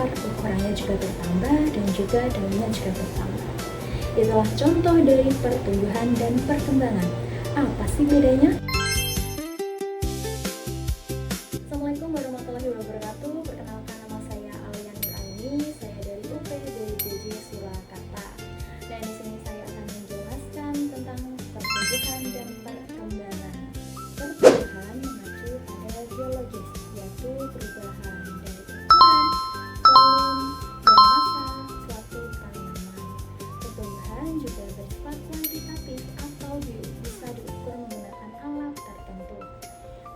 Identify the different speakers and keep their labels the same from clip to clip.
Speaker 1: besar, ukurannya juga bertambah, dan juga daunnya juga bertambah. Itulah contoh dari pertumbuhan dan perkembangan. Apa sih bedanya? Assalamualaikum warahmatullahi wabarakatuh. Perkenalkan, nama saya Alian Nuraini. Saya dari UP DJJ Surakarta. Dan di sini saya akan menjelaskan tentang pertumbuhan dan perkembangan. Pertumbuhan mengacu pada geologis, yaitu perubahan dari ukuran, volume, dan massa suatu tanaman. Pertumbuhan juga bersifat kuantitatif atau bisa diukur menggunakan alat tertentu.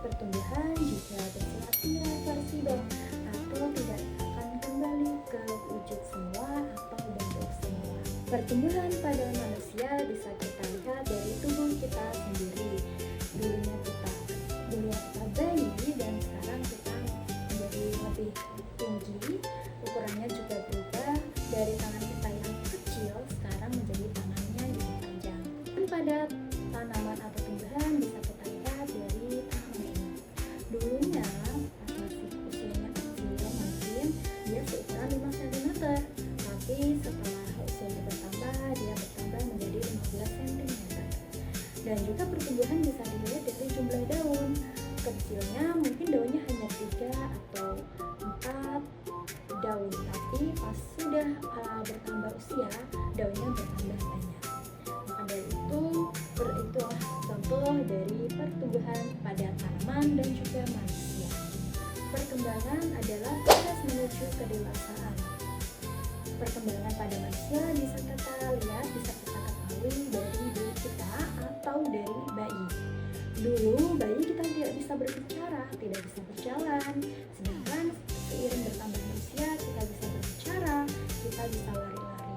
Speaker 1: Pertumbuhan juga bersifat irreversibel atau tidak akan kembali ke wujud semula atau bentuk semula. Pertumbuhan pada manusia bisa kita lihat dari tubuh kita sendiri. Dulunya kita bayi dan sekarang kita menjadi lebih tinggi. Ukurannya juga berubah dari tangan kita yang kecil sekarang menjadi tangannya yang panjang. Dan pada tanaman atau tumbuhan bisa kita lihat dari tanaman ini. Dulunya pas masih usianya kecil mungkin dia seukuran 5 cm, tapi setelah usianya bertambah dia bertambah menjadi 15 cm. Dan juga pertumbuhan bisa dilihat dari jumlah daun. Kecilnya mungkin daunnya hanya 3 atau 4 daun, tapi pas sudah bertambah usia daunnya bertambah banyak. Maka dari itulah contoh dari pertumbuhan pada tanaman dan juga manusia. Perkembangan adalah proses menuju kedewasaan. Perkembangan pada manusia bisa kita lihat, bisa kita ketahui dari diri kita atau dari bayi. Dulu bayi kita tidak bisa berbicara, tidak bisa berjalan, sedangkan seiring bertambahnya usia kita bisa berbicara, kita bisa lari-lari.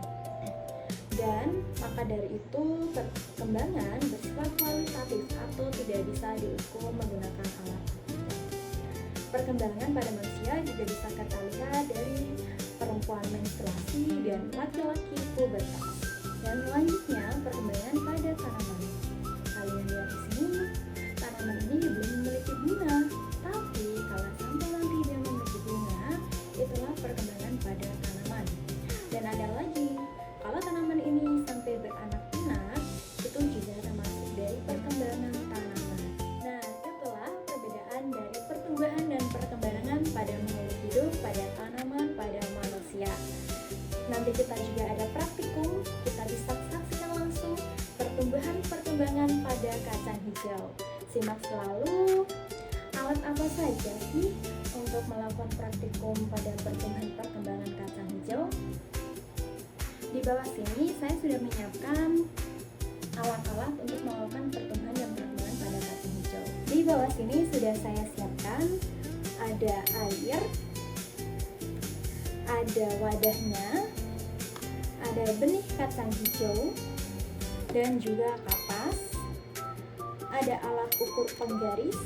Speaker 1: Dan maka dari itu perkembangan bersifat kualitatif atau tidak bisa diukur menggunakan alat. Perkembangan pada manusia juga bisa kita lihat dari perempuan menstruasi dan laki-laki pubertas. Dan selanjutnya perkembangan pada tanaman. Kalian lihat di sini, tanaman ini belum memiliki bunga, tapi kalau sampai nanti dia memiliki bunga, itulah perkembangan pada tanaman. Dan ada lagi, kalau tanaman ini sampai beranak pinak, itu juga termasuk dari perkembangan tanaman. Nah, itulah perbedaan dari pertumbuhan dan perkembangan pada makhluk hidup, pada tanaman, pada manusia. Nanti kita juga ada praktikum, kita bisa saksikan langsung perkembangan pada kacang hijau. Simak selalu. Alat apa saja sih untuk melakukan praktikum pada perkembangan kacang hijau? Di bawah sini saya sudah menyiapkan alat-alat untuk melakukan pertumbuhan dan perkembangan pada kacang hijau. Di bawah sini sudah saya siapkan ada air, ada wadahnya, ada benih kacang hijau, dan juga kapas, ada alat ukur penggaris,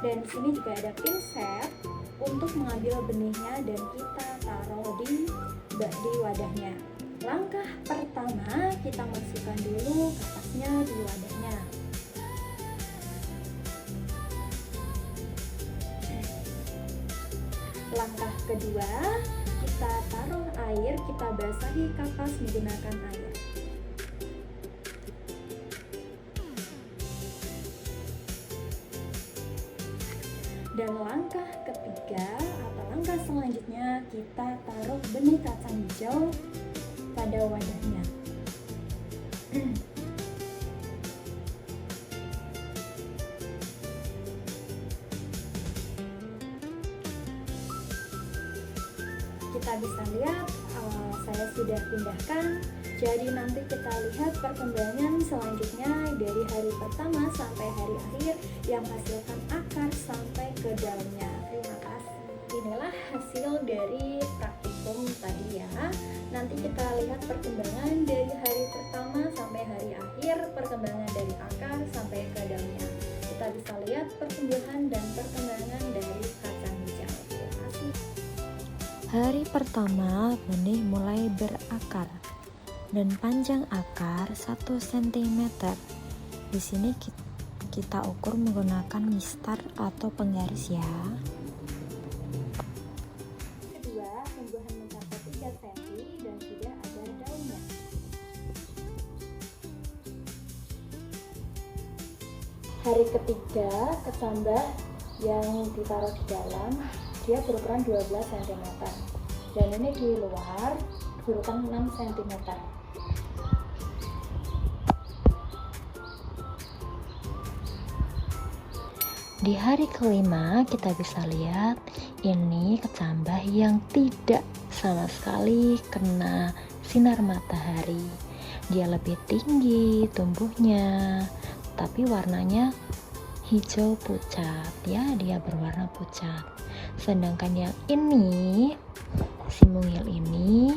Speaker 1: dan di sini juga ada pinset untuk mengambil benihnya dan kita taruh di wadahnya. Langkah pertama, kita masukkan dulu kapasnya di wadahnya. Langkah kedua, kita taruh air, kita basahi kapas menggunakan air. Dan langkah ketiga atau langkah selanjutnya, kita taruh benih kacang hijau pada wadahnya. Kita bisa lihat saya sudah pindahkan. Jadi nanti kita lihat perkembangan selanjutnya dari hari pertama sampai hari akhir yang menghasilkan akar sampai ke daunnya. Terima kasih. Inilah hasil dari praktikum tadi ya. Nanti kita lihat perkembangan dari hari pertama sampai hari akhir, perkembangan dari akar sampai ke daunnya. Kita bisa lihat pertumbuhan dan perkembangan dari kacang hijau. Terima kasih.
Speaker 2: Hari pertama benih mulai berakar dan panjang akar 1 cm. Di sini kita ukur menggunakan mistar atau penggaris ya.
Speaker 1: Kedua, hari ketiga kecambah yang ditaruh di dalam dia berukuran 12 cm dan ini di luar berukuran 6 cm.
Speaker 2: Di hari kelima kita bisa lihat ini kecambah yang tidak sama sekali kena sinar matahari. Dia lebih tinggi tumbuhnya, tapi warnanya hijau pucat ya, dia berwarna pucat. Sedangkan yang ini, si mungil ini,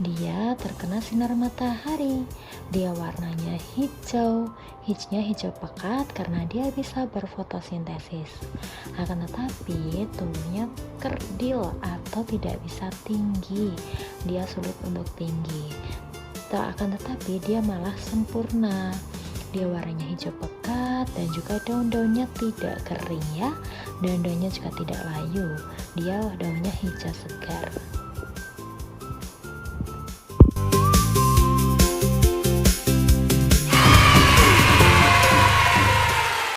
Speaker 2: dia terkena sinar matahari. Dia warnanya hijau, hijaunya hijau pekat karena dia bisa berfotosintesis. Akan tetapi tumbuhnya kerdil atau tidak bisa tinggi. Dia sulit untuk tinggi. Akan tetapi dia malah sempurna. Dia warnanya hijau pekat dan juga daun-daunnya tidak kering ya. Daun-daunnya juga tidak layu. Dia daunnya hijau segar.